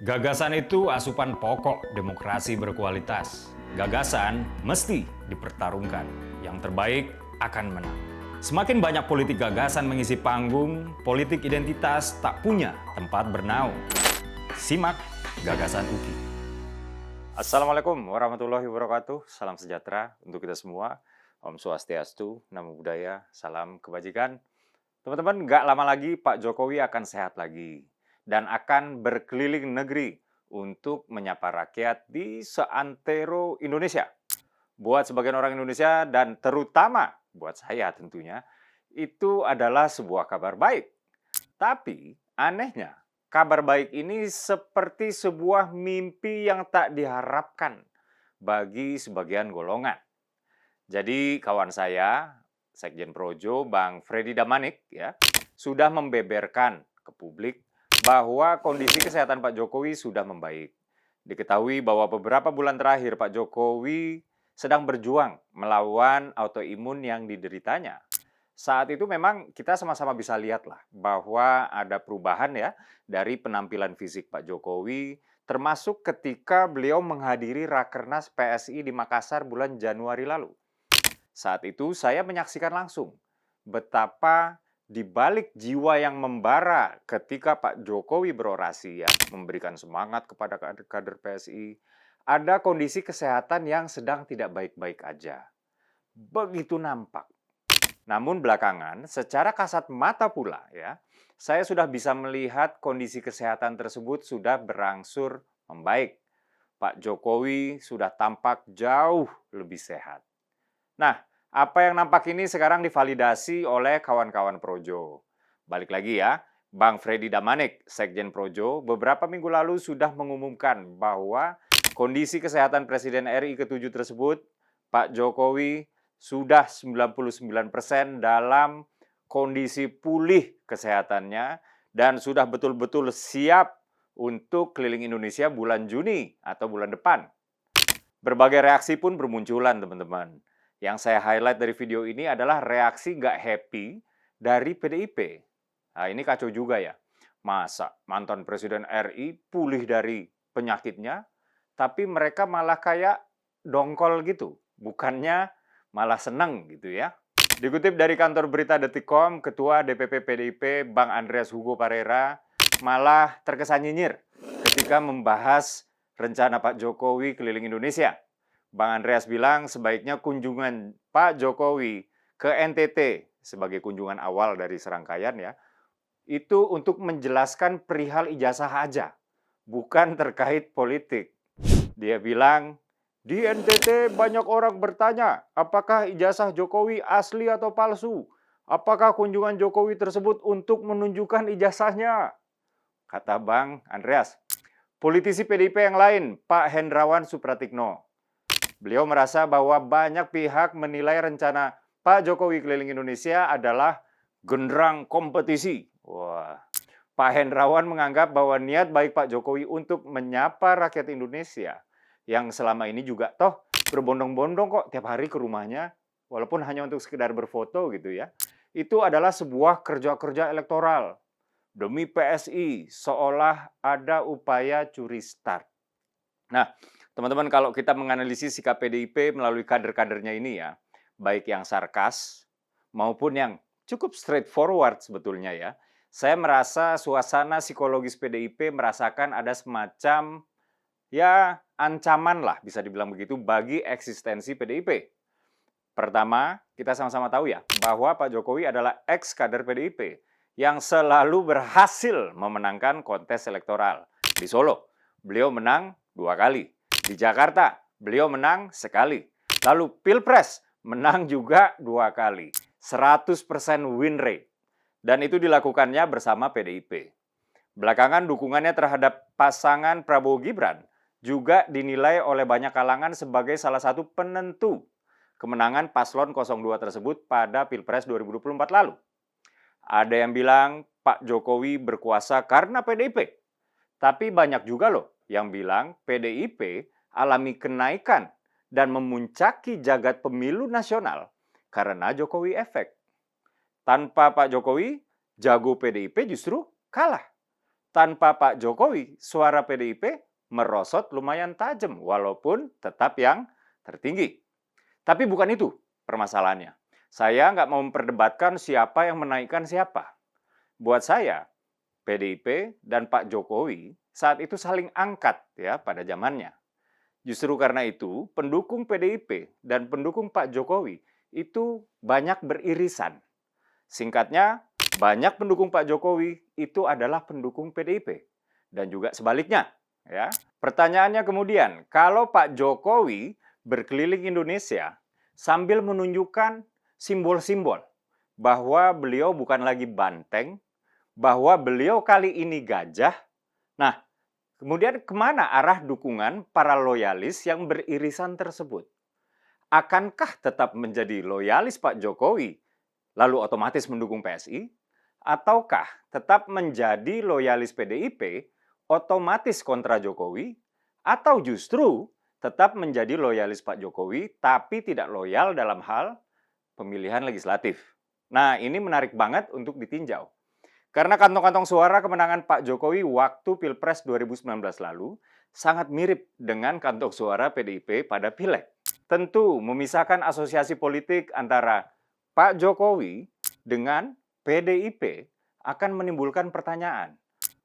Gagasan itu asupan pokok demokrasi berkualitas. Gagasan mesti dipertarungkan. Yang terbaik akan menang. Semakin banyak politik gagasan mengisi panggung, politik identitas tak punya tempat bernaung. Simak Gagasan UKI. Assalamualaikum warahmatullahi wabarakatuh. Salam sejahtera untuk kita semua. Om Swastiastu, Namo Buddhaya, salam kebajikan. Teman-teman, nggak lama lagi Pak Jokowi akan sehat lagi dan akan berkeliling negeri untuk menyapa rakyat di seantero Indonesia. Buat sebagian orang Indonesia dan terutama buat saya tentunya, itu adalah sebuah kabar baik. Tapi anehnya, kabar baik ini seperti sebuah mimpi yang tak diharapkan bagi sebagian golongan. Jadi kawan saya, Sekjen Projo, Bang Freddy Damanik, ya, sudah membeberkan ke publik bahwa kondisi kesehatan Pak Jokowi sudah membaik. Diketahui bahwa beberapa bulan terakhir Pak Jokowi sedang berjuang melawan autoimun yang dideritanya. Saat itu memang kita sama-sama bisa lihatlah bahwa ada perubahan ya dari penampilan fisik Pak Jokowi, termasuk ketika beliau menghadiri Rakernas PSI di Makassar bulan Januari lalu. Saat itu saya menyaksikan langsung betapa di balik jiwa yang membara ketika Pak Jokowi berorasi ya, memberikan semangat kepada kader PSI, ada kondisi kesehatan yang sedang tidak baik-baik aja. Begitu nampak. Namun belakangan, secara kasat mata pula ya, saya sudah bisa melihat kondisi kesehatan tersebut sudah berangsur membaik. Pak Jokowi sudah tampak jauh lebih sehat. Nah, apa yang nampak ini sekarang divalidasi oleh kawan-kawan Projo. Balik lagi ya, Bang Freddy Damanik, Sekjen Projo, beberapa minggu lalu sudah mengumumkan bahwa kondisi kesehatan Presiden RI ke-7 tersebut, Pak Jokowi sudah 99% dalam kondisi pulih kesehatannya dan sudah betul-betul siap untuk keliling Indonesia bulan Juni atau bulan depan. Berbagai reaksi pun bermunculan, teman-teman. Yang saya highlight dari video ini adalah reaksi nggak happy dari PDIP. Nah, ini kacau juga ya. Masa mantan Presiden RI pulih dari penyakitnya, tapi mereka malah kayak dongkol gitu. Bukannya malah seneng gitu ya. Dikutip dari kantor berita Detikcom, Ketua DPP PDIP Bang Andreas Hugo Parera malah terkesan nyinyir ketika membahas rencana Pak Jokowi keliling Indonesia. Bang Andreas bilang sebaiknya kunjungan Pak Jokowi ke NTT sebagai kunjungan awal dari serangkaian ya, itu untuk menjelaskan perihal ijazah aja, bukan terkait politik. Dia bilang, di NTT banyak orang bertanya, apakah ijazah Jokowi asli atau palsu? Apakah kunjungan Jokowi tersebut untuk menunjukkan ijazahnya? Kata Bang Andreas. Politisi PDIP yang lain, Pak Hendrawan Supratikno, beliau merasa bahwa banyak pihak menilai rencana Pak Jokowi keliling Indonesia adalah genderang kompetisi. Wah, Pak Hendrawan menganggap bahwa niat baik Pak Jokowi untuk menyapa rakyat Indonesia yang selama ini juga toh berbondong-bondong kok tiap hari ke rumahnya, walaupun hanya untuk sekedar berfoto gitu ya, itu adalah sebuah kerja-kerja elektoral demi PSI, seolah ada upaya curi start. Nah, teman-teman, kalau kita menganalisis sikap PDIP melalui kader-kadernya ini ya, baik yang sarkas maupun yang cukup straightforward sebetulnya ya, saya merasa suasana psikologis PDIP merasakan ada semacam ya ancaman lah bisa dibilang begitu bagi eksistensi PDIP. Pertama, kita sama-sama tahu ya bahwa Pak Jokowi adalah ex-kader PDIP yang selalu berhasil memenangkan kontes elektoral. Di Solo, beliau menang 2 kali. Di Jakarta, beliau menang sekali. Lalu Pilpres, menang juga 2 kali. 100% win rate. Dan itu dilakukannya bersama PDIP. Belakangan dukungannya terhadap pasangan Prabowo Gibran juga dinilai oleh banyak kalangan sebagai salah satu penentu kemenangan paslon 02 tersebut pada Pilpres 2024 lalu. Ada yang bilang Pak Jokowi berkuasa karena PDIP. Tapi banyak juga loh yang bilang PDIP alami kenaikan dan memuncaki jagat pemilu nasional karena Jokowi efek. Tanpa Pak Jokowi, jago PDIP justru kalah. tanpa Pak Jokowi, suara PDIP merosot lumayan tajam, walaupun tetap yang tertinggi. Tapi bukan itu permasalahannya. Saya nggak mau memperdebatkan siapa yang menaikkan siapa. Buat saya, PDIP dan Pak Jokowi saat itu saling angkat ya pada zamannya. Justru karena itu, pendukung PDIP dan pendukung Pak Jokowi itu banyak beririsan. Singkatnya, banyak pendukung Pak Jokowi itu adalah pendukung PDIP dan juga sebaliknya, ya. Pertanyaannya kemudian, kalau Pak Jokowi berkeliling Indonesia sambil menunjukkan simbol-simbol bahwa beliau bukan lagi banteng, bahwa beliau kali ini gajah. Nah, kemudian kemana arah dukungan para loyalis yang beririsan tersebut? Akankah tetap menjadi loyalis Pak Jokowi, lalu otomatis mendukung PSI? Ataukah tetap menjadi loyalis PDIP, otomatis kontra Jokowi? Atau justru tetap menjadi loyalis Pak Jokowi, tapi tidak loyal dalam hal pemilihan legislatif? Nah, ini menarik banget untuk ditinjau. Karena kantong-kantong suara kemenangan Pak Jokowi waktu Pilpres 2019 lalu sangat mirip dengan kantong suara PDIP pada Pileg. Tentu memisahkan asosiasi politik antara Pak Jokowi dengan PDIP akan menimbulkan pertanyaan,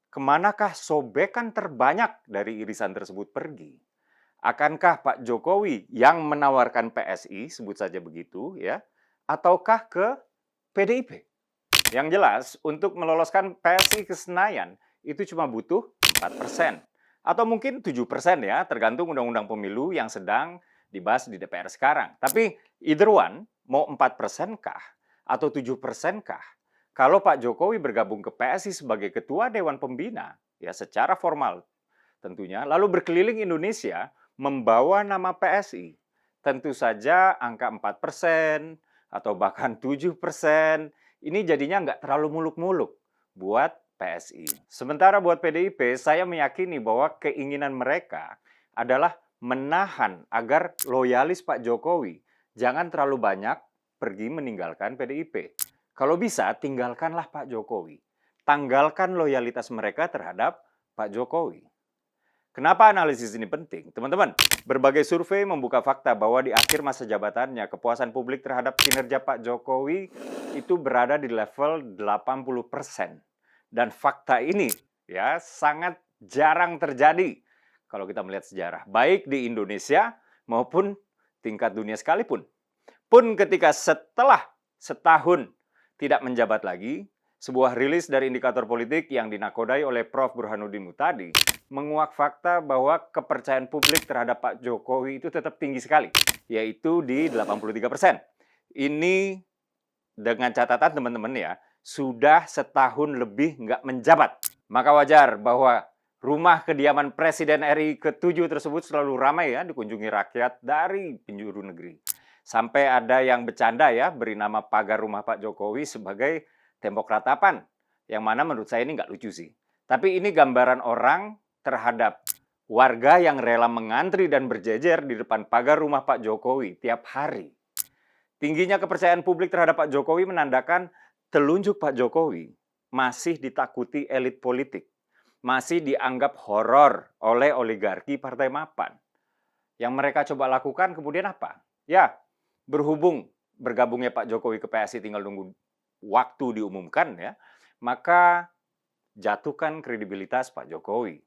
kemanakah sobekan terbanyak dari irisan tersebut pergi? Akankah Pak Jokowi yang menawarkan PSI, sebut saja begitu ya, ataukah ke PDIP? Yang jelas, untuk meloloskan PSI ke Senayan itu cuma butuh 4%. Atau mungkin 7% ya, tergantung undang-undang pemilu yang sedang dibahas di DPR sekarang. Tapi either one, mau 4% kah? Atau 7% kah? Kalau Pak Jokowi bergabung ke PSI sebagai Ketua Dewan Pembina, ya secara formal tentunya, lalu berkeliling Indonesia membawa nama PSI, tentu saja angka 4% atau bahkan 7%, ini jadinya nggak terlalu muluk-muluk buat PSI. Sementara buat PDIP, saya meyakini bahwa keinginan mereka adalah menahan agar loyalis Pak Jokowi jangan terlalu banyak pergi meninggalkan PDIP. Kalau bisa, tinggalkanlah Pak Jokowi. Tanggalkan loyalitas mereka terhadap Pak Jokowi. Kenapa analisis ini penting? Teman-teman, berbagai survei membuka fakta bahwa di akhir masa jabatannya, kepuasan publik terhadap kinerja Pak Jokowi itu berada di level 80%. Dan fakta ini ya sangat jarang terjadi kalau kita melihat sejarah, baik di Indonesia maupun tingkat dunia sekalipun. Pun ketika setelah setahun tidak menjabat lagi, sebuah rilis dari indikator politik yang dinakodai oleh Prof. Burhanuddin Muhtadi menguak fakta bahwa kepercayaan publik terhadap Pak Jokowi itu tetap tinggi sekali, yaitu di 83%. Ini dengan catatan teman-teman ya, sudah setahun lebih nggak menjabat. Maka wajar bahwa rumah kediaman Presiden RI ke-7 tersebut selalu ramai ya, dikunjungi rakyat dari penjuru negeri. Sampai ada yang bercanda ya, beri nama pagar rumah Pak Jokowi sebagai tembok ratapan, yang mana menurut saya ini nggak lucu sih. Tapi ini gambaran orang terhadap warga yang rela mengantri dan berjejer di depan pagar rumah Pak Jokowi tiap hari. Tingginya kepercayaan publik terhadap Pak Jokowi menandakan telunjuk Pak Jokowi masih ditakuti elit politik, masih dianggap horor oleh oligarki Partai Mapan. Yang mereka coba lakukan kemudian apa? Ya, berhubung bergabungnya Pak Jokowi ke PSI tinggal nunggu waktu diumumkan ya, maka jatuhkan kredibilitas Pak Jokowi.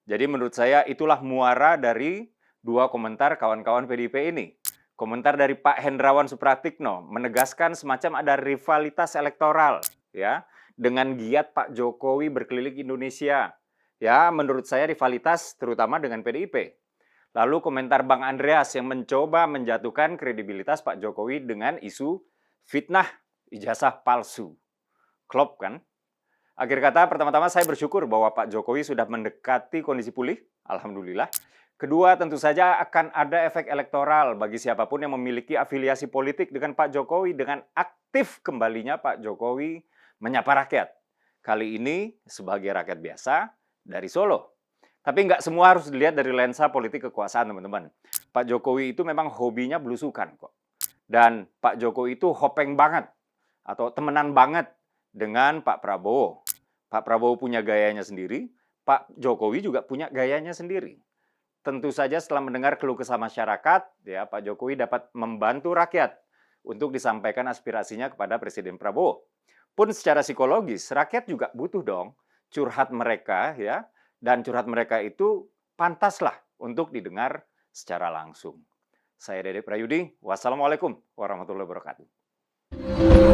Jadi menurut saya itulah muara dari dua komentar kawan-kawan PDIP ini. Komentar dari Pak Hendrawan Supratikno menegaskan semacam ada rivalitas elektoral ya dengan giat Pak Jokowi berkeliling Indonesia. Ya, menurut saya rivalitas terutama dengan PDIP. Lalu komentar Bang Andreas yang mencoba menjatuhkan kredibilitas Pak Jokowi dengan isu fitnah ijazah palsu. Klop kan? Akhir kata, pertama-tama saya bersyukur bahwa Pak Jokowi sudah mendekati kondisi pulih, alhamdulillah. Kedua, tentu saja akan ada efek elektoral bagi siapapun yang memiliki afiliasi politik dengan Pak Jokowi dengan aktif kembalinya Pak Jokowi menyapa rakyat. Kali ini sebagai rakyat biasa dari Solo. Tapi nggak semua harus dilihat dari lensa politik kekuasaan, teman-teman. Pak Jokowi itu memang hobinya belusukan kok. Dan Pak Jokowi itu hopeng banget atau temenan banget dengan Pak Prabowo. Pak Prabowo punya gayanya sendiri, Pak Jokowi juga punya gayanya sendiri. Tentu saja setelah mendengar keluh kesah masyarakat, ya Pak Jokowi dapat membantu rakyat untuk disampaikan aspirasinya kepada Presiden Prabowo. Pun secara psikologis, rakyat juga butuh dong curhat mereka, ya, dan curhat mereka itu pantaslah untuk didengar secara langsung. Saya Dede Prayudi, wassalamualaikum warahmatullahi wabarakatuh.